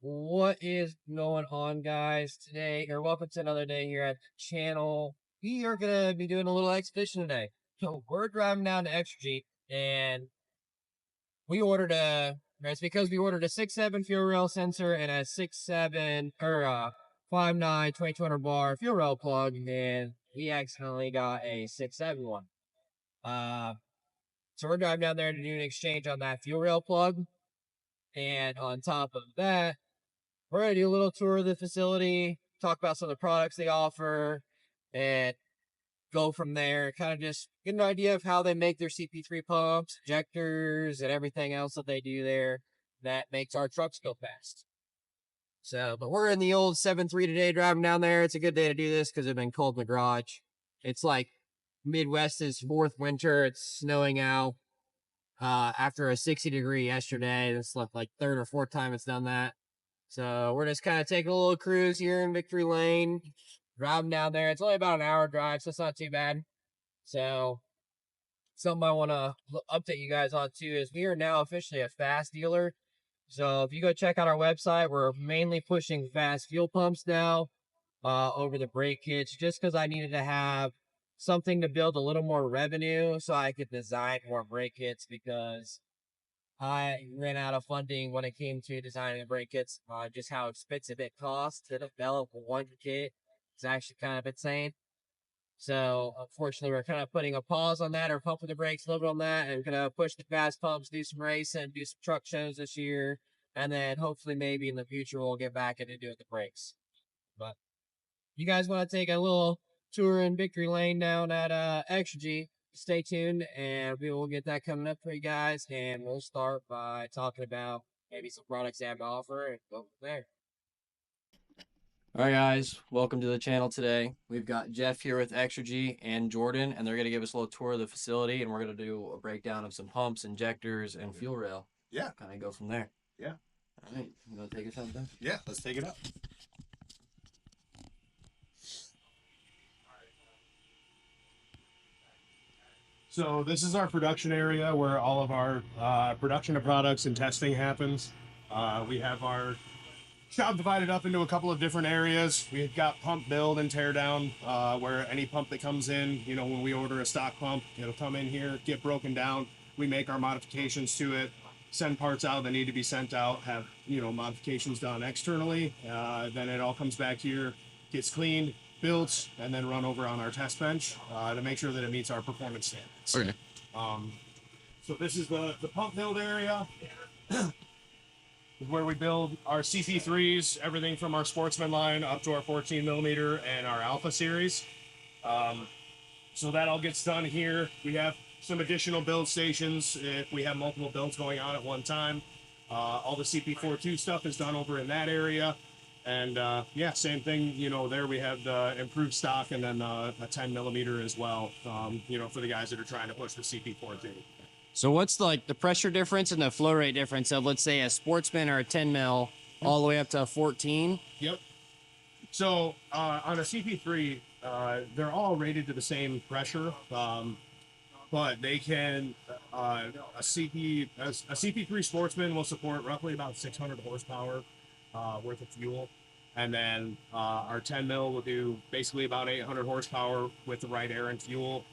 What is going on, guys? Today, or welcome to another day here at the channel. We are gonna be doing a little expedition today. So we're driving down to Exergy, and we ordered a. It's because we ordered a 6.7 fuel rail sensor and a 6.7 or 5.9 2200 bar fuel rail plug, and we accidentally got a 6.7 one. So we're driving down there to do an exchange on that fuel rail plug, and on top of that, we're going to do a little tour of the facility, talk about some of the products they offer, and go from there. Kind of just get an idea of how they make their CP3 pumps, injectors, and everything else that they do there that makes our trucks go fast. But we're in the old 7.3 today driving down there. It's a good day to do this because it's been cold in the garage. It's like Midwest's fourth winter. It's snowing out. After a 60-degree yesterday, this is like third or fourth time it's done that. So we're just kind of taking a little cruise here in Victory Lane, driving down there. It's only about an hour drive, so it's not too bad. So something I want to update you guys on too is we are now officially a fast dealer. So if you go check out our website, we're mainly pushing fast fuel pumps now over the brake kits, just because I needed to have something to build a little more revenue so I could design more brake kits, because I ran out of funding when it came to designing the brake kits. Just how expensive it costs to develop one kit is actually kind of insane. So unfortunately, we're kind of putting a pause on that, or pumping the brakes a little bit on that, and gonna push the fast pumps, do some racing, do some truck shows this year, and then hopefully maybe in the future we'll get back into doing the brakes. But you guys want to take a little tour in Victory Lane down at Exergy, stay tuned, and we will get that coming up for you guys. And we'll start by talking about maybe some products they have to offer and go from there. All right, guys, welcome to the channel today. We've got Jeff here with Exergy and Jordan, and they're going to give us a little tour of the facility, and we're going to do a breakdown of some pumps, injectors, and fuel rail. Yeah. Kind of go from there. Yeah. All right, you want to take us out then? Yeah, let's take it up. So this is our production area where all of our production of products and testing happens. We have our shop divided up into a couple of different areas. We've got pump build and tear down, where any pump that comes in, when we order a stock pump, it'll come in here, get broken down. We make our modifications to it, send parts out that need to be sent out, have, modifications done externally. Then it all comes back here, gets cleaned, built, and then run over on our test bench to make sure that it meets our performance standards. Okay. So this is the pump build area. Where we build our CP3s, everything from our Sportsman line up to our 14 millimeter and our Alpha series. So that all gets done here. We have some additional build stations if we have multiple builds going on at one time. All the CP42 stuff is done over in that area. And yeah, same thing, there we have the improved stock, and then a 10 millimeter as well, for the guys that are trying to push the CP42. So what's like the pressure difference and the flow rate difference of, let's say, a Sportsman or a 10 mil all the way up to a 14? Yep. So on a CP3, they're all rated to the same pressure, but they can a CP3 Sportsman will support roughly about 600 horsepower worth of fuel, and then our 10 mil will do basically about 800 horsepower with the right air and fuel.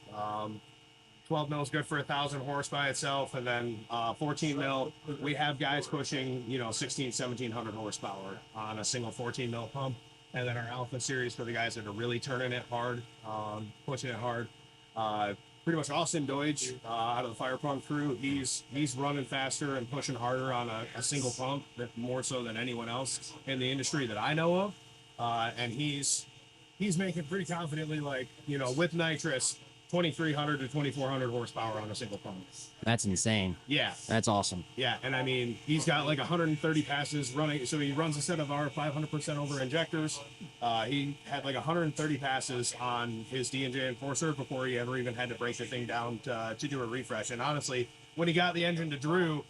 12 mil is good for 1,000 horse by itself, and then 14 mil, we have guys pushing 1,1700 horsepower on a single 14 mil pump. And then our Alpha series for the guys that are really turning it hard, pushing it hard. Pretty much Austin Deutsch out of the fire pump crew, he's running faster and pushing harder on a single pump, more so than anyone else in the industry that I know of. And he's making pretty confidently, with nitrous, 2,300 to 2,400 horsepower on a single pump. That's insane. Yeah. That's awesome. Yeah, and I mean, he's got 130 passes running, so he runs a set of our 500% over injectors. He had 130 passes on his D&J Enforcer before he ever even had to break the thing down to do a refresh. And honestly, when he got the engine to Drew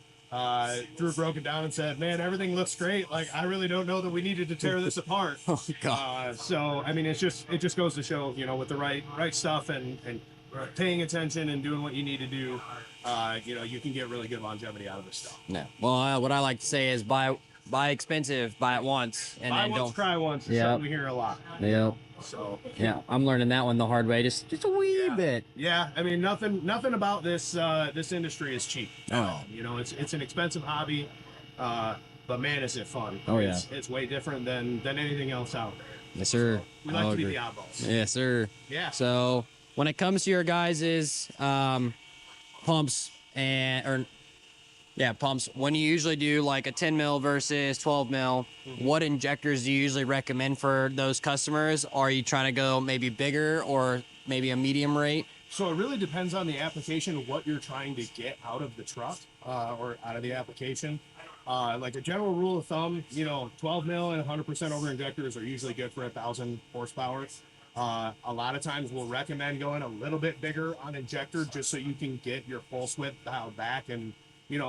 broke it down and said, "Man, everything looks great. I really don't know that we needed to tear this apart." Oh, God. So I mean, it just goes to show, with the right stuff and paying attention and doing what you need to do, you can get really good longevity out of this stuff. No. Well, what I like to say is buy buy expensive, buy it once, and Buy then once, don't. try once. Is something we hear a lot. Yeah. So Yeah, I'm learning that one the hard way, just a wee bit. yeah. I mean, nothing about this this industry is cheap. Oh. You know, it's an expensive hobby, but man, is it fun. Oh, yeah. It's way different than anything else out there. Yes, sir. We like to be the oddballs. Yes, sir. Yeah. So when it comes to your guys' pumps pumps, when you usually do like a 10 mil versus 12 mil, what injectors do you usually recommend for those customers? Are you trying to go maybe bigger or maybe a medium rate? So it really depends on the application, what you're trying to get out of the truck or out of the application. Like a general rule of thumb, 12 mil and 100% over injectors are usually good for 1,000 horsepower. A lot of times we'll recommend going a little bit bigger on injector just so you can get your pulse width dialed back, and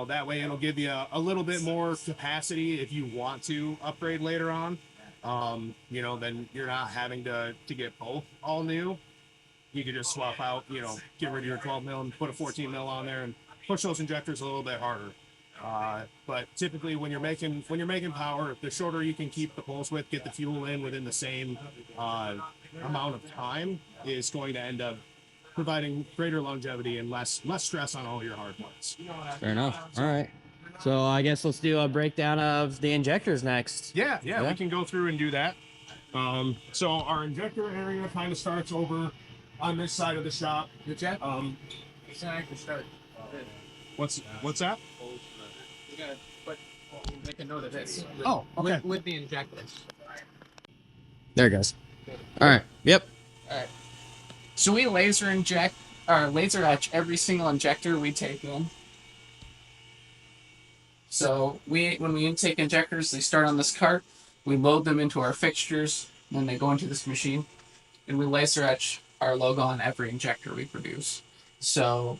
that way it'll give you a little bit more capacity if you want to upgrade later on. Then you're not having to get both all new. You could just swap out, get rid of your 12 mil and put a 14 mil on there and push those injectors a little bit harder. But typically when you're making power, the shorter you can keep the pulse width, get the fuel in within the same amount of time, is going to end up providing greater longevity and less stress on all your hard parts. Fair enough. All right. So I guess let's do a breakdown of the injectors next. Yeah, we can go through and do that. So our injector area kind of starts over on this side of the shop. The jet? It's not actually start. What's that? You gotta make a note of this. Oh, okay. With the injectors. There it goes. All right. Yep. All right. So we laser etch every single injector we take in. So when we intake injectors, they start on this cart. We load them into our fixtures, then they go into this machine, and we laser etch our logo on every injector we produce. So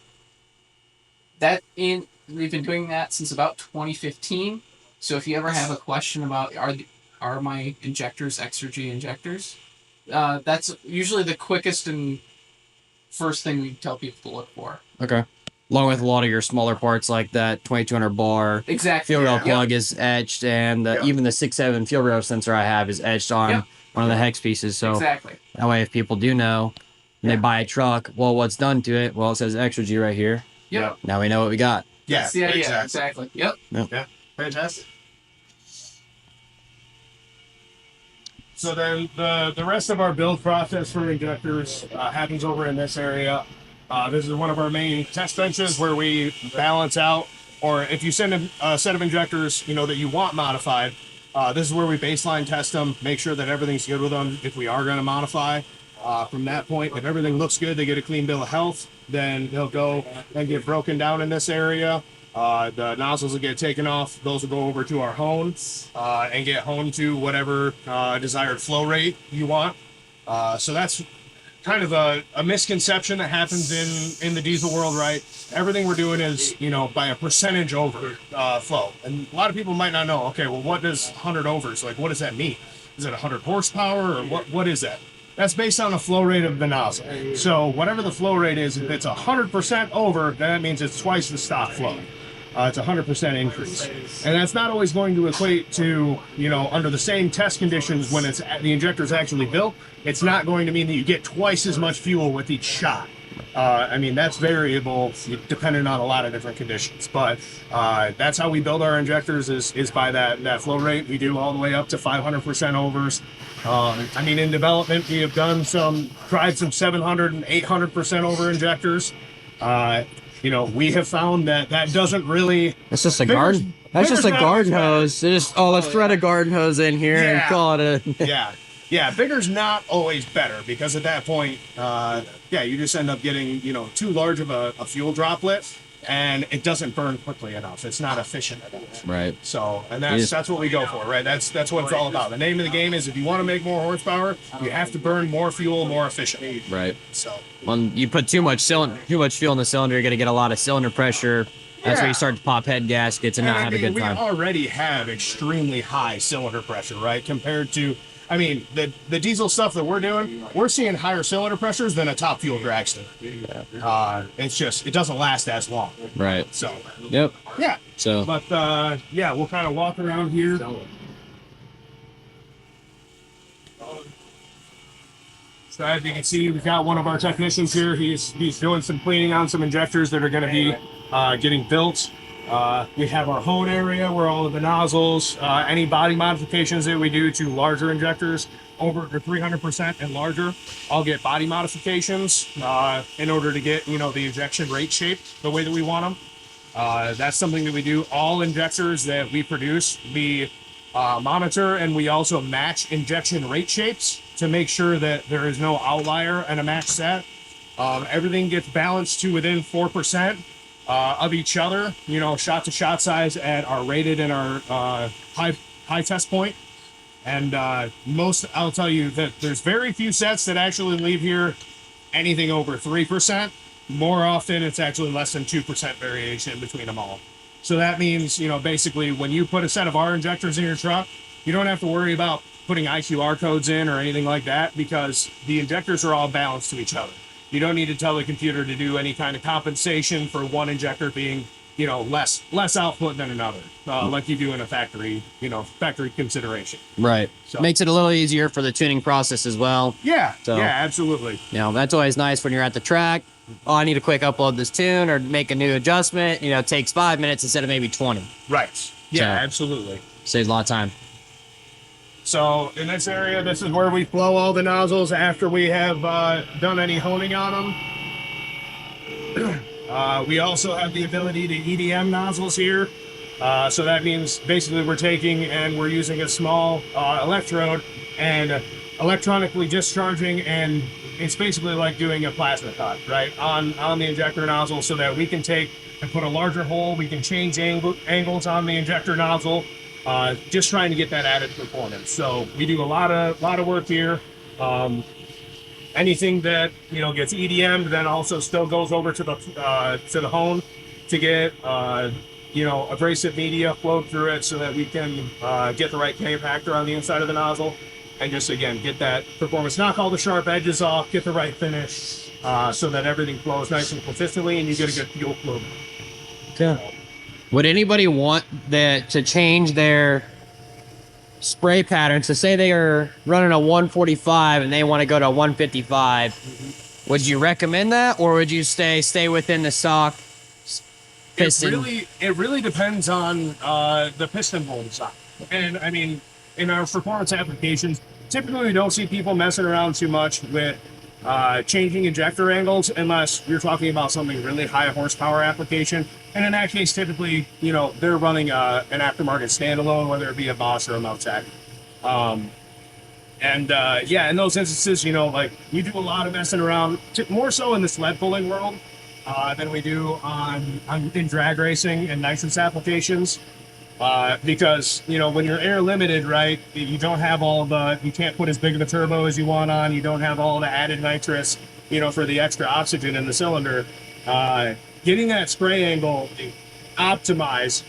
we've been doing that since about 2015. So if you ever have a question about are my injectors Exergy injectors, that's usually the quickest and first thing we tell people to look for. Okay. Along with a lot of your smaller parts like that 2200 bar. Exactly. Fuel rail plug is etched, and even the 6.7 fuel rail sensor I have is etched on one of the hex pieces. So exactly. That way if people do know and they buy a truck, well, what's done to it? Well, it says Exergy right here. Yep. Now we know what we got. Yeah, exactly. Yep. Yeah, fantastic. So then the rest of our build process for injectors happens over in this area. This is one of our main test benches where we balance out, or if you send a set of injectors, that you want modified, this is where we baseline test them, make sure that everything's good with them if we are going to modify. From that point, if everything looks good, they get a clean bill of health, then they'll go and get broken down in this area. The nozzles will get taken off. Those will go over to our hone and get honed to whatever desired flow rate you want. So that's kind of a misconception that happens in the diesel world, right? Everything we're doing is, by a percentage over flow. And a lot of people might not know, okay, well, what does 100 overs, like, what does that mean? Is it 100 horsepower, or what is that? That's based on the flow rate of the nozzle. So whatever the flow rate is, if it's 100% over, then that means it's twice the stock flow. It's 100% increase. And that's not always going to equate to, under the same test conditions when the injector's actually built, it's not going to mean that you get twice as much fuel with each shot. That's variable depending on a lot of different conditions. But that's how we build our injectors is by that flow rate. We do all the way up to 500% overs. In development, we have tried some 700 and 800% over injectors. We have found that doesn't really. It's just a garden. That's just a garden hose. Let's thread a garden hose in here and call it a. Yeah, bigger's not always better, because at that point, you just end up getting too large of a fuel droplet, and it doesn't burn quickly enough. It's not efficient enough. Right. So, and that's what we go for, right? That's what it's all about. The name of the game is, if you want to make more horsepower, you have to burn more fuel more efficiently. Right. So, when you put too much fuel in the cylinder, you're gonna get a lot of cylinder pressure. That's where you start to pop head gaskets and not have a good time. We already have extremely high cylinder pressure, right? Compared to, I mean, the diesel stuff that we're doing, we're seeing higher cylinder pressures than a top fuel dragster. It's just, it doesn't last as long. Right. So, Yep. yeah. So, But, yeah, we'll kind of walk around here. So as you can see, we've got one of our technicians here. He's doing some cleaning on some injectors that are going to be getting built. We have our hone area where all of the nozzles, any body modifications that we do to larger injectors over 300% and larger, I'll get body modifications in order to get, you know, the injection rate shape the way that we want them. That's something that we do. All injectors that we produce, we monitor, and we also match injection rate shapes to make sure that there is no outlier and a match set. Everything gets balanced to within 4% of each other, you know, shot to shot size at our rated and our high test point. And I'll tell you that there's very few sets that actually leave here anything over 3%. More often, it's actually less than 2% variation between them all. So that means, you know, basically when you put a set of our injectors in your truck, you don't have to worry about putting IQR codes in or anything like that, because the injectors are all balanced to each other. You don't need to tell the computer to do any kind of compensation for one injector being, you know, less output than another, like you do in a factory, you know, factory consideration. right. So- Makes it a little easier for the tuning process as well. Yeah, So- yeah, absolutely. You know, that's always nice when you're at the track. Oh, I need to quick upload this tune or make a new adjustment. You know, it takes 5 minutes instead of maybe 20. Right. Yeah, So- absolutely. Saves a lot of time. So in this area, this is where we flow all the nozzles after we have done any honing on them. We also have the ability to EDM nozzles here. So that means basically we're taking and we're using a small electrode and electronically discharging, and it's basically like doing a plasma cut, right, on the injector nozzle, so that we can take and put a larger hole. We can change angles on the injector nozzle, just trying to get that added performance. So we do a lot of work here. Anything that, you know, gets EDM'd then also still goes over to the hone to get you know, abrasive media flowed through it so that we can get the right K factor on the inside of the nozzle, and just again get that performance, knock all the sharp edges off, get the right finish, so that everything flows nice and consistently and you get a good fuel flow. Yeah. Would anybody want that to change their spray patterns? So say they are running a 145 and they want to go to a 155. Would you recommend that, or would you stay within the stock piston? It really depends on the piston hole design. And I mean, in our performance applications, typically we don't see people messing around too much with changing injector angles unless you're talking about something really high horsepower application. And in that case, typically, you know, they're running an aftermarket standalone, whether it be a Bosch or a Meltec. Yeah, in those instances, you know, like we do a lot of messing around, more so in the sled pulling world than we do in drag racing and nitrous applications. Because, you know, when you're air limited, right, you don't have you can't put as big of a turbo as you want on, you don't have all the added nitrous, you know, for the extra oxygen in the cylinder. Getting that spray angle optimized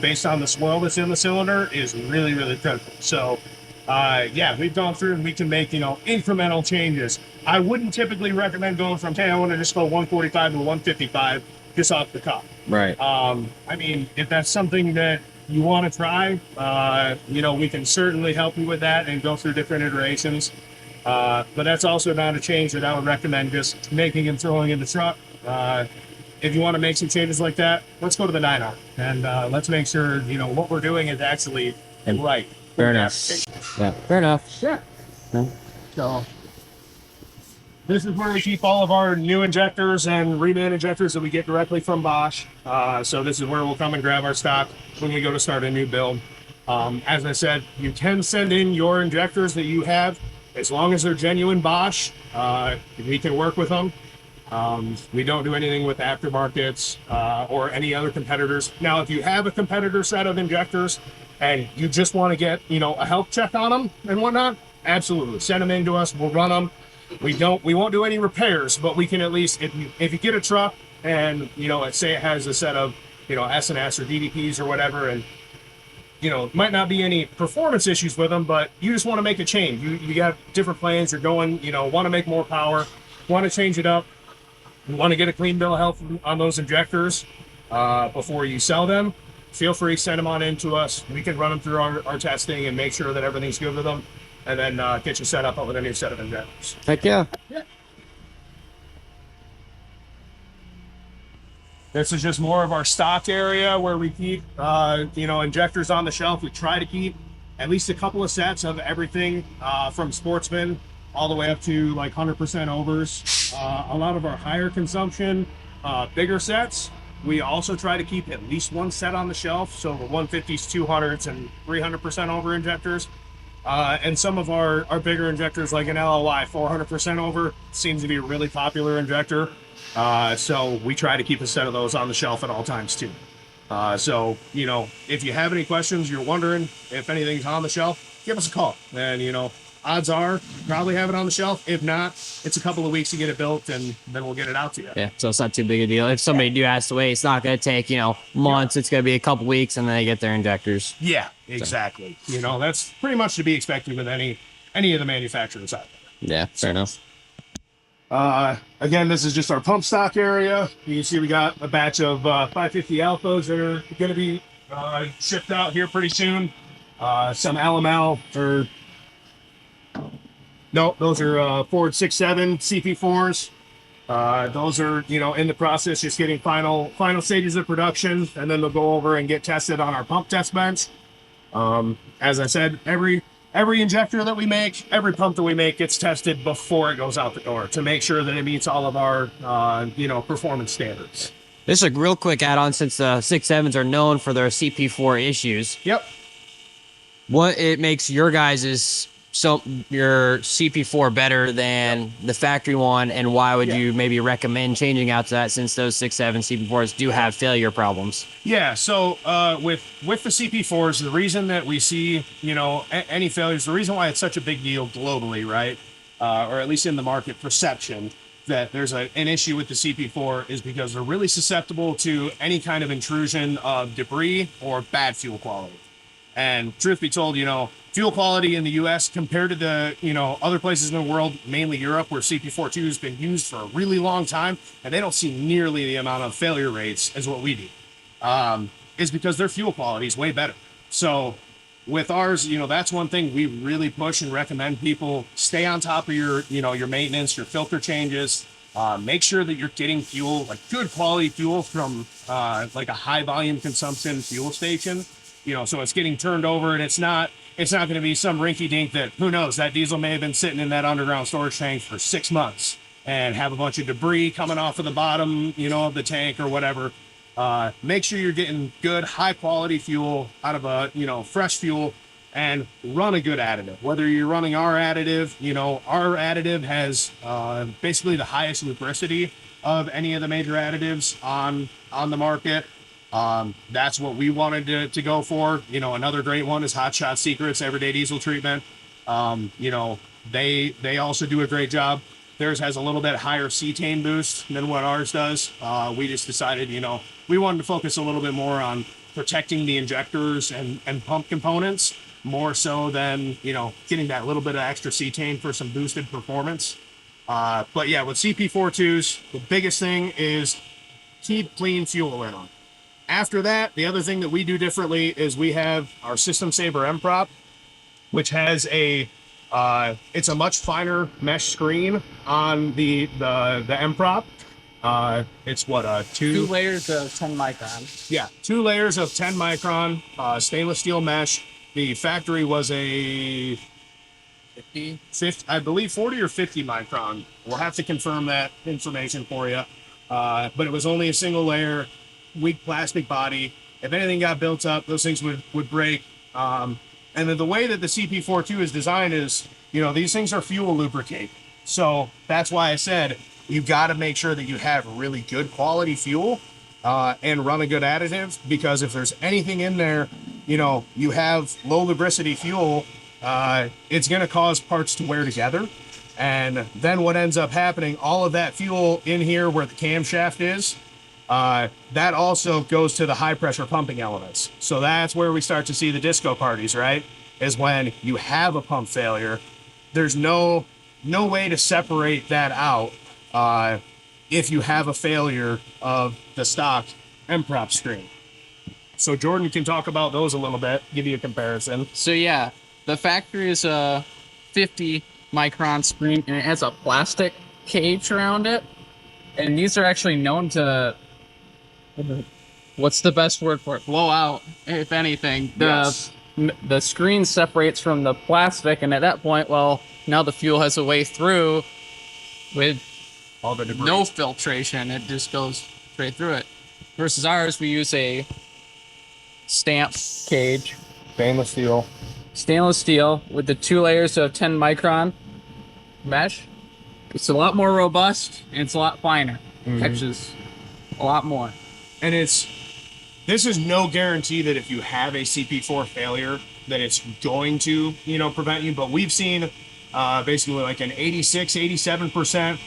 based on the swirl that's in the cylinder is really, really critical. So, yeah, we've gone through and we can make, you know, incremental changes. I wouldn't typically recommend going from, hey, I want to just go 145 to 155 just off the cuff. Right. I mean, if that's something that you want to try, you know, we can certainly help you with that and go through different iterations. But that's also not a change that I would recommend just making and throwing in the truck. If you want to make some changes like that, let's go to the dyno and let's make sure, you know, what we're doing is actually right. Fair enough. Yeah. Fair enough. Yeah. Yeah. So this is where we keep all of our new injectors and reman injectors that we get directly from Bosch. So this is where we'll come and grab our stock when we go to start a new build. As I said, you can send in your injectors that you have, as long as they're genuine Bosch. We can work with them. We don't do anything with aftermarkets or any other competitors. Now, if you have a competitor set of injectors and you just want to get, you know, a health check on them and whatnot, absolutely send them in to us. We'll run them. We won't do any repairs, but we can at least, if you get a truck and, you know, let's say it has a set of, you know, S&S or DDPs or whatever, and might not be any performance issues with them, but you just want to make a change. You got different plans. You're going, want to make more power, want to change it up, you want to get a clean bill of health on those injectors before you sell them. Feel free, send them on in to us. We can run them through our testing and make sure that everything's good with them, and then get you set up with a new set of injectors. Heck yeah. Yeah. This is just more of our stock area where we keep, injectors on the shelf. We try to keep at least a couple of sets of everything from Sportsman all the way up to like 100% overs. A lot of our higher consumption, bigger sets, we also try to keep at least one set on the shelf. So the 150s, 200s, and 300% over injectors. And some of our bigger injectors, like an LLY 400% over, seems to be a really popular injector. So we try to keep a set of those on the shelf at all times too. So, if you have any questions, you're wondering if anything's on the shelf, give us a call. And, odds are you probably have it on the shelf. If not, it's a couple of weeks to get it built, and then we'll get it out to you. Yeah, so it's not too big a deal. If somebody do has to wait, it's not going to take, months. It's going to be a couple weeks, and then they get their injectors. Yeah, exactly. So. That's pretty much to be expected with any of the manufacturers out there. Yeah, fair enough. Again, this is just our pump stock area. You can see we got a batch of 550 alphas that are going to be shipped out here pretty soon. Some LML or no, those are Ford 6.7 CP4s. Those are in the process, just getting final stages of production, and then they'll go over and get tested on our pump test bench. As I said, every injector that we make, every pump that we make gets tested before it goes out the door to make sure that it meets all of our, performance standards. This is a real quick add-on since the 6.7s are known for their CP4 issues. Yep. What it makes your guys's your CP4 better than the factory one, and why would you maybe recommend changing out to that since those 6.7 CP4s do have failure problems? Yeah, so with the CP4s, the reason that we see any failures, the reason why it's such a big deal globally, right, or at least in the market perception that there's an issue with the CP4 is because they're really susceptible to any kind of intrusion of debris or bad fuel quality. And truth be told, fuel quality in the U.S. compared to the, other places in the world, mainly Europe, where CP42 has been used for a really long time, and they don't see nearly the amount of failure rates as what we do, is because their fuel quality is way better. So with ours, that's one thing we really push and recommend people stay on top of your maintenance, your filter changes. Make sure that you're getting fuel, like good quality fuel from like a high volume consumption fuel station. So it's getting turned over, and it's not going to be some rinky dink that, who knows, that diesel may have been sitting in that underground storage tank for 6 months and have a bunch of debris coming off of the bottom, of the tank or whatever. Make sure you're getting good, high quality fuel out of a, fresh fuel, and run a good additive. Whether you're running our additive, our additive has basically the highest lubricity of any of the major additives on the market. That's what we wanted to go for. Another great one is Hot Shot Secrets Everyday Diesel Treatment. They also do a great job. Theirs has a little bit higher cetane boost than what ours does. We just decided, we wanted to focus a little bit more on protecting the injectors and pump components more so than, getting that little bit of extra cetane for some boosted performance. But yeah, with CP42s, the biggest thing is keep clean fuel in them. After that, the other thing that we do differently is we have our System Saver M prop, which has it's a much finer mesh screen on the M prop. It's what, two layers of 10 micron. Yeah, 2 layers of 10 micron stainless steel mesh. The factory was a 50, I believe 40 or 50 micron. We'll have to confirm that information for you. But it was only a single layer, weak plastic body. If anything got built up, those things would break. And then the way that the CP42 is designed is, these things are fuel lubricated. So that's why I said you've got to make sure that you have really good quality fuel and run a good additive, because if there's anything in there, you have low lubricity fuel, it's going to cause parts to wear together. And then what ends up happening, all of that fuel in here where the camshaft is, that also goes to the high pressure pumping elements. So that's where we start to see the disco parties, right? Is when you have a pump failure. There's no way to separate that out if you have a failure of the stock M-prop screen. So Jordan can talk about those a little bit, give you a comparison. So yeah, the factory is a 50 micron screen and it has a plastic cage around it. And these are actually known to, what's the best word for it? Blow out, if anything. Yes. The screen separates from the plastic, and at that point, well, now the fuel has a way through with All the debris. no filtration. It just goes straight through it. Versus ours, we use a stamp cage, stainless steel with the 2 layers of 10 micron mesh. It's a lot more robust and it's a lot finer. Catches a lot more. And this is no guarantee that if you have a CP4 failure that it's going to, prevent you. But we've seen basically like an 86, 87%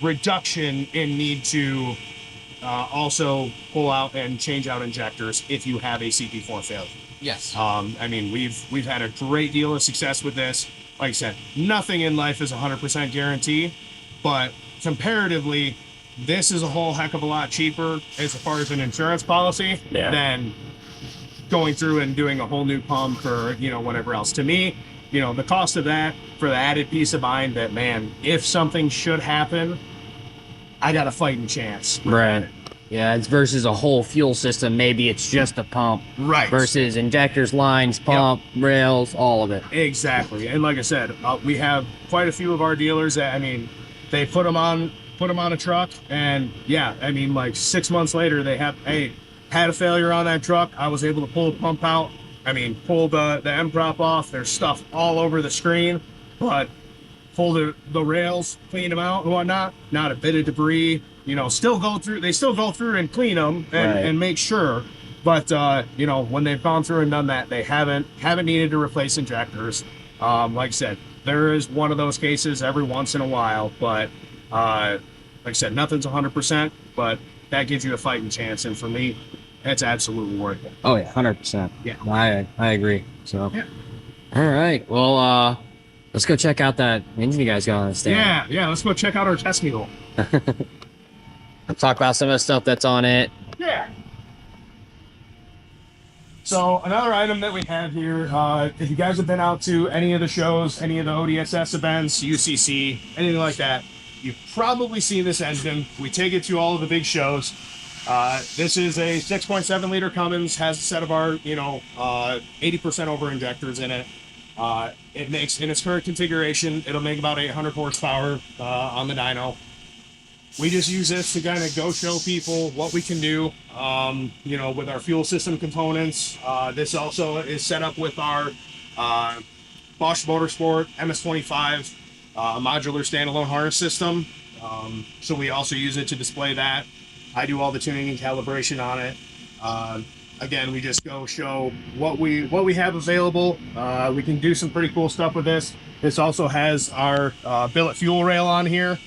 reduction in need to also pull out and change out injectors if you have a CP4 failure. Yes. I mean, we've had a great deal of success with this. Like I said, nothing in life is 100% guarantee, but comparatively, this is a whole heck of a lot cheaper as far as an insurance policy than going through and doing a whole new pump or, whatever else. To me, the cost of that for the added peace of mind that, man, if something should happen, I got a fighting chance. Right. Yeah, it's versus a whole fuel system. Maybe it's just a pump. Right. Versus injectors, lines, pump, rails, all of it. Exactly. And like I said, we have quite a few of our dealers that, they put them on a truck, and like 6 months later, they had a failure on that truck. I was able to pull the pump out. Pull the M-prop off. There's stuff all over the screen, but pull the rails, clean them out and whatnot. Not a bit of debris. They still go through and clean them and make sure. But when they've gone through and done that, they haven't needed to replace injectors. Like I said, there is one of those cases every once in a while, but like I said, nothing's 100%, but that gives you a fighting chance. And for me, it's absolutely worth it. Oh yeah, 100%. Yeah. I agree. So. Yeah. All right. Well, let's go check out that engine you guys got on the stand. Yeah. Let's go check out our test mule. Talk about some of the stuff that's on it. Yeah. So another item that we have here, if you guys have been out to any of the shows, any of the ODSS events, UCC, anything like that, you've probably seen this engine. We take it to all of the big shows. This is a 6.7 liter Cummins, has a set of our, 80% over injectors in it. It makes, in its current configuration, it'll make about 800 horsepower on the dyno. We just use this to kind of go show people what we can do, with our fuel system components. This also is set up with our Bosch Motorsport MS-25 modular standalone harness system. So we also use it to display that. I do all the tuning and calibration on it. Again, we just go show what we have available. We can do some pretty cool stuff with this. This also has our billet fuel rail on here.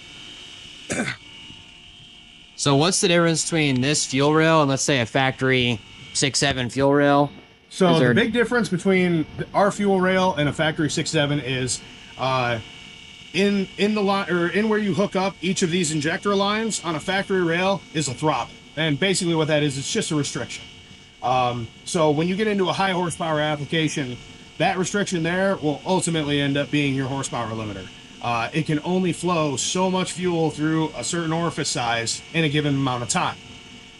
So what's the difference between this fuel rail and let's say a factory 6.7 fuel rail? So the big difference between our fuel rail and a factory 6.7 is in the line, or in where you hook up each of these injector lines on a factory rail is a throttle. And basically what that is, it's just a restriction. So when you get into a high horsepower application, that restriction there will ultimately end up being your horsepower limiter. It can only flow so much fuel through a certain orifice size in a given amount of time.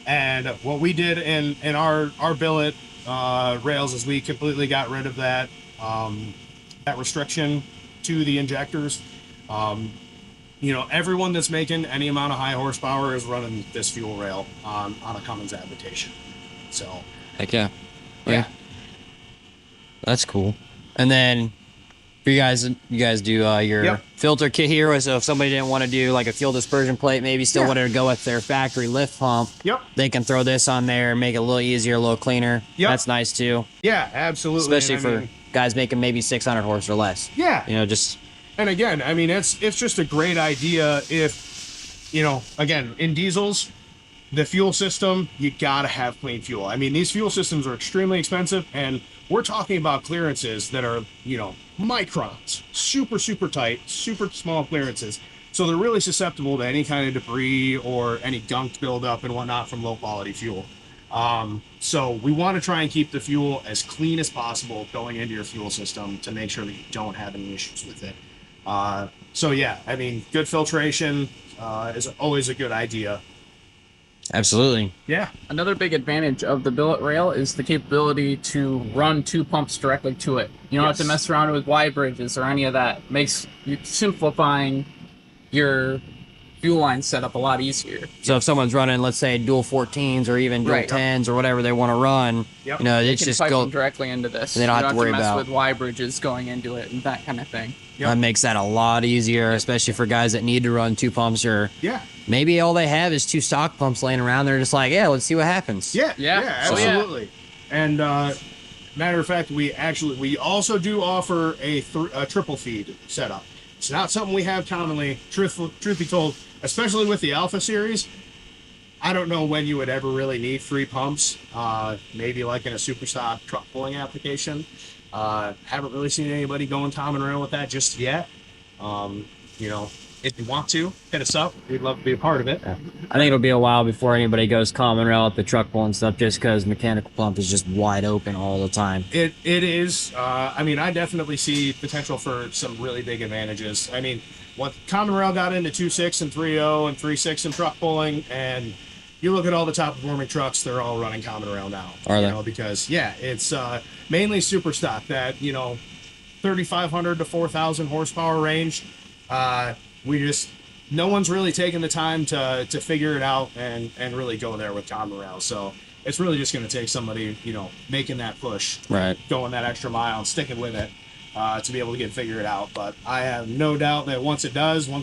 And what we did in our billet rails is we completely got rid of that restriction to the injectors. Everyone that's making any amount of high horsepower is running this fuel rail on a Cummins application. So Heck yeah. That's cool. And then for you guys do your filter kit here. So if somebody didn't want to do like a fuel dispersion plate, maybe still wanted to go with their factory lift pump, they can throw this on there and make it a little easier, a little cleaner. That's nice too. Yeah, absolutely. Especially for guys making maybe 600 horse or less. Yeah. And again, it's just a great idea if, again, in diesels, the fuel system, you gotta have clean fuel. I mean, these fuel systems are extremely expensive, and we're talking about clearances that are, you know, microns, super tight, super small clearances. So they're really susceptible to any kind of debris or any gunk buildup and whatnot from low quality fuel. So we want to try and keep the fuel as clean as possible going into your fuel system to make sure that you don't have any issues with it. So yeah, I mean, good filtration is always a good idea. Absolutely. Yeah. Another big advantage of the billet rail is the capability to run 2 pumps directly to it. You don't have to mess around with Y bridges or any of that. Makes you simplifying your fuel line setup a lot easier. So if someone's running, let's say, dual 14s or even dual 10s or whatever they want to run, you know, it's just pipe go them directly into this. They don't have to worry mess about with Y bridges going into it and that kind of thing. That makes that a lot easier, especially for guys that need to run 2 pumps or maybe all they have is 2 stock pumps laying around. They're just like, yeah, let's see what happens. Yeah, absolutely. And matter of fact, we also do offer a triple feed setup. It's not something we have commonly. Truth be told, especially with the Alpha series, I don't know when you would ever really need 3 pumps. Maybe like in a super stock truck pulling application. Haven't really seen anybody going common rail with that just yet. You know, if you want to, hit us up. We'd love to be a part of it. I think it'll be a while before anybody goes common rail at the truck pulling stuff, just because mechanical pump is just wide open all the time. It is. I mean, I definitely see potential for some really big advantages. I mean, when common rail got into 2.6 and 3.0 and 3.6 in truck pulling, and you look at all the top performing trucks, they're all running common rail now. Are they? Know, because it's mainly super stock that, you know, 3,500 to 4,000 horsepower range. No one's really taken the time to figure it out and really go there with common rail. So it's really just going to take somebody, you know, making that push, going that extra mile and sticking with it to be able to figure it out. But I have no doubt that once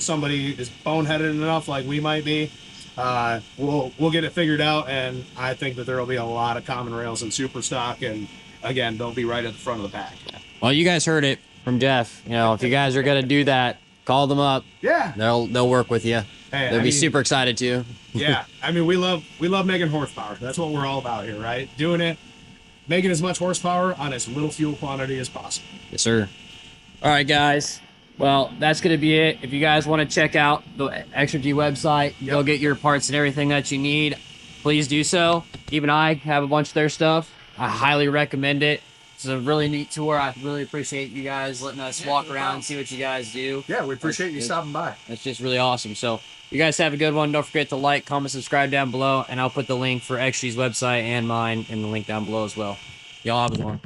somebody is boneheaded enough like we might be, we'll get it figured out. And I think that there will be a lot of common rails in super stock, and again, they'll be right at the front of the pack. Well, you guys heard it from Jeff. You know, if you guys are gonna do that, call them up. Yeah, they'll work with you. Hey, They'll be super excited too. Yeah, I mean, we love making horsepower. That's what we're all about here, right? Doing it, making as much horsepower on as little fuel quantity as possible. Yes, sir. All right, guys. Well, that's going to be it. If you guys want to check out the Exergy website, go get your parts and everything that you need, please do so. Even I have a bunch of their stuff. I highly recommend it. It's a really neat tour. I really appreciate you guys letting us walk around and see what you guys do. Yeah, we appreciate you stopping by. That's just really awesome. So you guys have a good one. Don't forget to like, comment, subscribe down below, and I'll put the link for Exergy's website and mine in the link down below as well. Y'all have a good one.